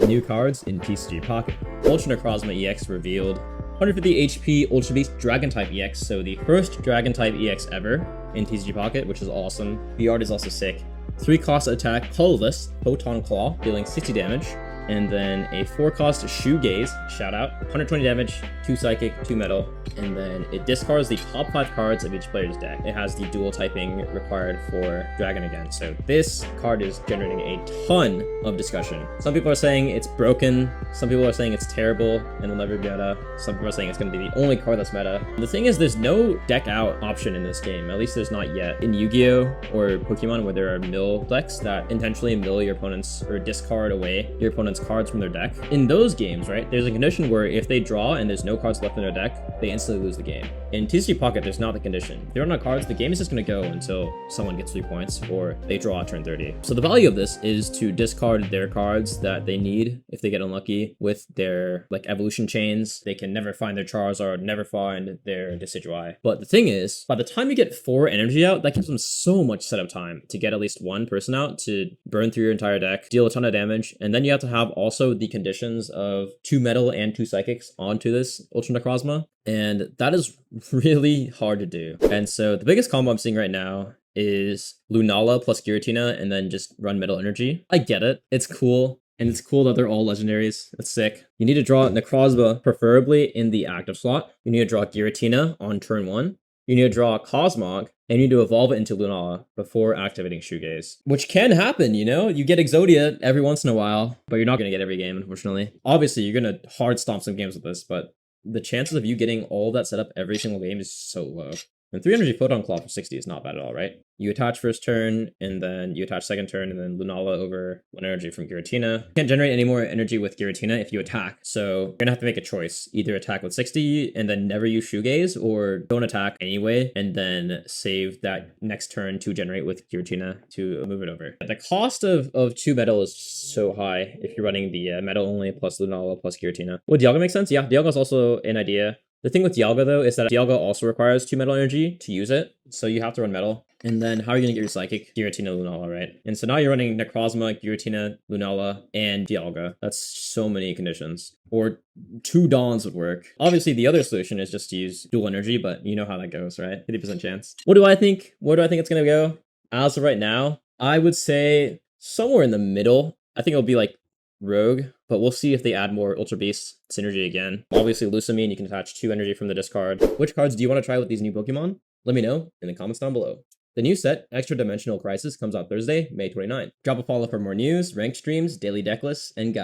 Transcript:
New cards in TCG Pocket. Ultra Necrozma EX revealed. 150 HP Ultra Beast Dragon type EX, so the first Dragon type EX ever in TCG Pocket, which is awesome. The art is also sick. 3 cost attack, colorless, Photon Claw, dealing 60 damage. And then a 4 cost Shoegaze, shout out, 120 damage, 2 psychic, 2 metal, and then it discards the top 5 cards of each player's deck. It has the dual typing required for Dragon again, so this card is generating a ton of discussion. Some people are saying it's broken, some people are saying it's terrible and will never be meta, some people are saying it's going to be the only card that's meta. The thing is, there's no deck out option in this game, at least there's not yet. In Yu-Gi-Oh! Or Pokemon, where there are mill decks that intentionally mill your opponents or discard away your opponent's cards from their deck. In those games, right, there's a condition where if they draw and there's no cards left in their deck, they instantly lose the game. In TCG Pocket, there's not the condition. If there are no cards, the game is just going to go until someone gets 3 points or they draw at turn 30. So the value of this is to discard their cards that they need if they get unlucky with their like evolution chains. They can never find their Charizard, never find their Decidueye. But the thing is, by the time you get 4 energy out, that gives them so much setup time to get at least 1 person out to burn through your entire deck, deal a ton of damage, and then you have to have also the conditions of 2 metal and 2 psychics onto this Ultra Necrozma, and that is really hard to do. And so the biggest combo I'm seeing right now is Lunala plus Giratina and then just run metal energy. I get it, it's cool, and it's cool that they're all legendaries. That's sick. You need to draw Necrozma, preferably in the active slot. You need to draw Giratina on turn 1. You need to draw Cosmog, and you need to evolve it into Lunala before activating Shoegaze. Which can happen, you know? You get Exodia every once in a while, but you're not going to get every game, unfortunately. Obviously, you're going to hard stomp some games with this, but the chances of you getting all that setup every single game is so low. And 3 energy Photon Claw for 60 is not bad at all, right? You attach first turn, and then you attach second turn, and then Lunala over 1 energy from Giratina. You can't generate any more energy with Giratina if you attack, so you're gonna have to make a choice. Either attack with 60 and then never use Shoegaze, or don't attack anyway, and then save that next turn to generate with Giratina to move it over. The cost of 2 metal is so high if you're running the metal only plus Lunala plus Giratina. Would Dialga make sense? Yeah, Dialga's also an idea. The thing with Dialga, though, is that Dialga also requires 2 metal energy to use it, so you have to run metal. And then how are you going to get your Psychic? Giratina, Lunala, right? And so now you're running Necrozma, Giratina, Lunala, and Dialga. That's so many conditions. Or 2 Dawns would work. Obviously, the other solution is just to use dual energy, but you know how that goes, right? 50% chance. What do I think? Where do I think it's going to go? As of right now, I would say somewhere in the middle. I think it'll be like Rogue, but we'll see if they add more Ultra Beast synergy again. Obviously, Lusamine, you can attach 2 energy from the discard. Which cards do you want to try with these new Pokemon? Let me know in the comments down below. The new set, Extra Dimensional Crisis, comes out Thursday, May 29th. Drop a follow for more news, ranked streams, daily deck lists, and guides.